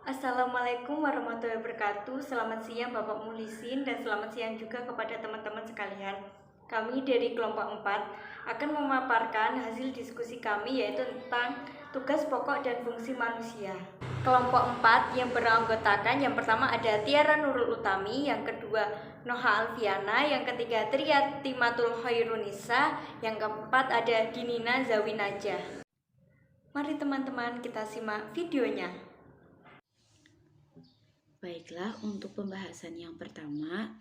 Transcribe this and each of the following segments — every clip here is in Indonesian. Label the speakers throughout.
Speaker 1: Assalamualaikum warahmatullahi wabarakatuh. Selamat siang Bapak Muhlisin dan selamat siang juga kepada teman-teman sekalian. Kami dari kelompok 4 akan memaparkan hasil diskusi kami yaitu tentang tugas pokok dan fungsi manusia. Kelompok 4 yang beranggotakan yang pertama ada Tiara Nurul Utami, yang kedua Noha Alfiana, yang ketiga Triatimatul Khairunisa, yang keempat ada Dinina Zawinaja. Mari teman-teman kita simak videonya.
Speaker 2: Baiklah, untuk pembahasan yang pertama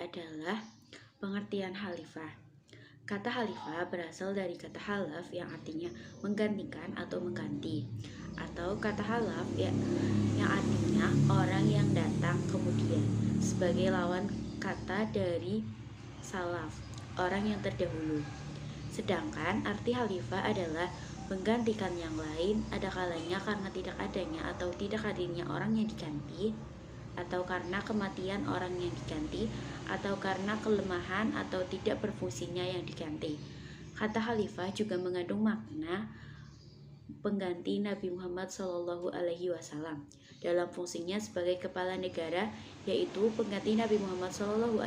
Speaker 2: adalah pengertian khalifah. Kata khalifah berasal dari kata halaf yang artinya menggantikan atau mengganti, atau kata halaf yang artinya orang yang datang kemudian, sebagai lawan kata dari salaf, orang yang terdahulu. Sedangkan arti khalifah adalah menggantikan yang lain, ada kalanya karena tidak adanya atau tidak hadirnya orang yang diganti, atau karena kematian orang yang diganti, atau karena kelemahan atau tidak berfungsinya yang diganti. Kata khalifah juga mengandung makna pengganti Nabi Muhammad SAW dalam fungsinya sebagai kepala negara, yaitu pengganti Nabi Muhammad SAW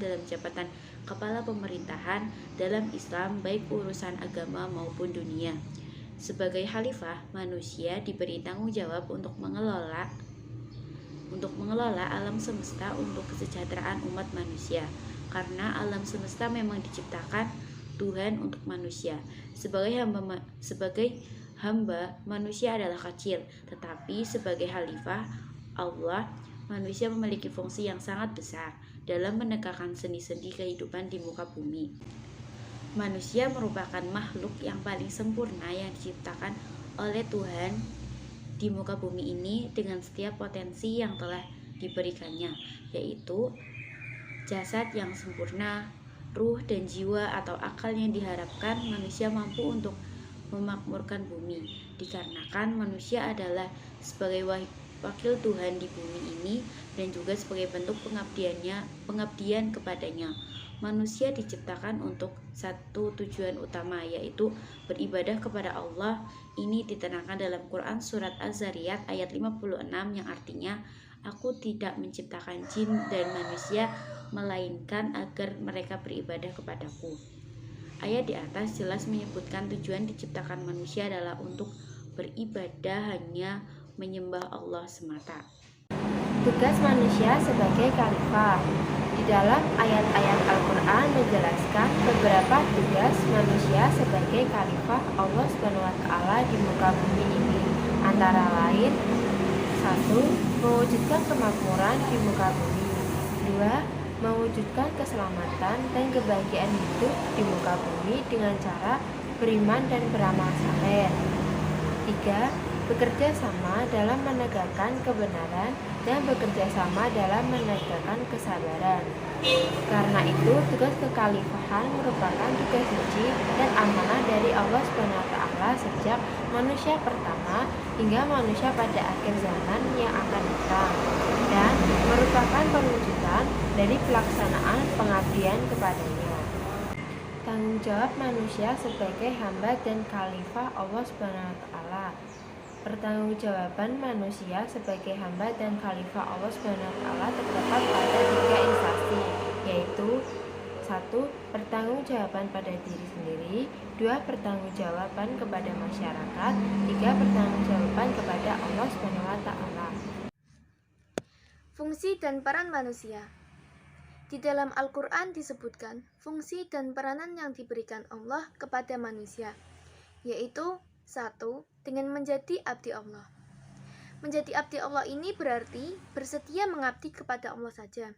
Speaker 2: dalam jabatan kepala pemerintahan dalam Islam, baik urusan agama maupun dunia. Sebagai khalifah, manusia diberi tanggung jawab untuk mengelola alam semesta untuk kesejahteraan umat manusia, karena alam semesta memang diciptakan Tuhan untuk manusia. Sebagai hamba manusia adalah kecil, tetapi sebagai khalifah Allah, manusia memiliki fungsi yang sangat besar dalam menegakkan sendi-sendi kehidupan di muka bumi. Manusia merupakan makhluk yang paling sempurna yang diciptakan oleh Tuhan di muka bumi ini dengan setiap potensi yang telah diberikannya, yaitu jasad yang sempurna, ruh dan jiwa atau akal yang diharapkan manusia mampu untuk memakmurkan bumi, dikarenakan manusia adalah sebagai wakil Tuhan di bumi ini dan juga sebagai bentuk pengabdian kepadanya. Manusia diciptakan untuk satu tujuan utama, yaitu beribadah kepada Allah. Ini diterangkan dalam Quran surat Az-Zariyat ayat 56 yang artinya, Aku tidak menciptakan jin dan manusia melainkan agar mereka beribadah kepadaku. Ayat di atas jelas menyebutkan tujuan diciptakan manusia adalah untuk beribadah, hanya menyembah Allah semata.
Speaker 3: Tugas manusia sebagai khalifah. Di dalam ayat-ayat Al-Quran menjelaskan beberapa tugas manusia sebagai khalifah Allah SWT di muka bumi ini. Antara lain, 1. Mewujudkan kemakmuran di muka bumi. 2. Mewujudkan keselamatan dan kebahagiaan hidup di muka bumi dengan cara beriman dan beramal saleh. 3. Bekerja sama dalam menegakkan kebenaran dan bekerja sama dalam menegakkan kesabaran. Karena itu, tugas kekhalifahan merupakan tugas suci dan amanah dari Allah SWT sejak manusia pertama hingga manusia pada akhir zaman yang akan datang, dan merupakan perwujudan dari pelaksanaan pengabdian kepadanya. Tanggung jawab manusia sebagai hamba dan khalifah Allah SWT. Pertanggungjawaban manusia sebagai hamba dan khalifah Allah SWT terdapat pada 3 instansi, yaitu 1. Pertanggungjawaban pada diri sendiri, 2. Pertanggungjawaban kepada masyarakat, 3. Pertanggungjawaban kepada Allah SWT.
Speaker 4: Fungsi dan peran manusia. Di dalam Al-Quran disebutkan fungsi dan peranan yang diberikan Allah kepada manusia, yaitu 1. Dengan menjadi abdi Allah. Menjadi abdi Allah ini berarti bersedia mengabdi kepada Allah saja,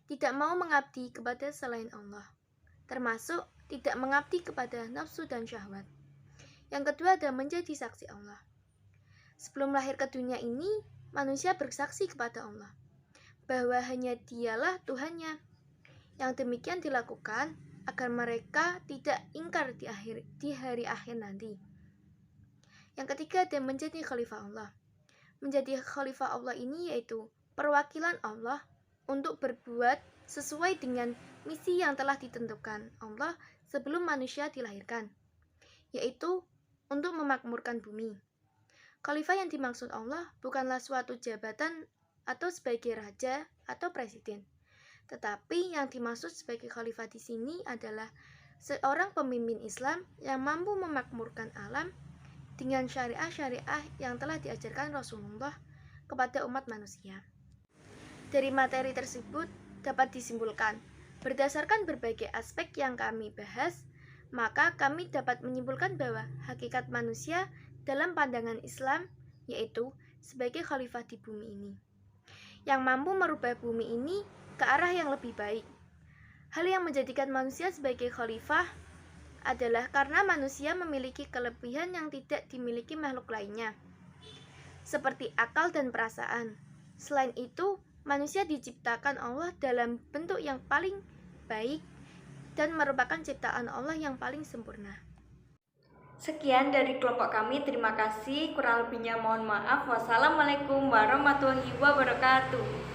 Speaker 4: tidak mau mengabdi kepada selain Allah, termasuk tidak mengabdi kepada nafsu dan syahwat. Yang kedua adalah menjadi saksi Allah. Sebelum lahir ke dunia ini, manusia bersaksi kepada Allah bahwa hanya Dialah Tuhannya. Yang demikian dilakukan agar mereka tidak ingkar di hari akhir nanti. Yang ketiga adalah menjadi khalifah Allah. Menjadi khalifah Allah ini yaitu perwakilan Allah untuk berbuat sesuai dengan misi yang telah ditentukan Allah sebelum manusia dilahirkan, yaitu untuk memakmurkan bumi. Khalifah yang dimaksud Allah bukanlah suatu jabatan atau sebagai raja atau presiden. Tetapi yang dimaksud sebagai khalifah di sini adalah seorang pemimpin Islam yang mampu memakmurkan alam dengan syariah-syariah yang telah diajarkan Rasulullah kepada umat manusia. Dari materi tersebut dapat disimpulkan, berdasarkan berbagai aspek yang kami bahas, maka kami dapat menyimpulkan bahwa hakikat manusia dalam pandangan Islam yaitu sebagai khalifah di bumi ini, yang mampu merubah bumi ini ke arah yang lebih baik. Hal yang menjadikan manusia sebagai khalifah adalah karena manusia memiliki kelebihan yang tidak dimiliki makhluk lainnya, seperti akal dan perasaan. Selain itu, manusia diciptakan Allah dalam bentuk yang paling baik dan merupakan ciptaan Allah yang paling sempurna.
Speaker 1: Sekian dari kelompok kami, terima kasih. Kurang lebihnya mohon maaf. Wassalamualaikum warahmatullahi wabarakatuh.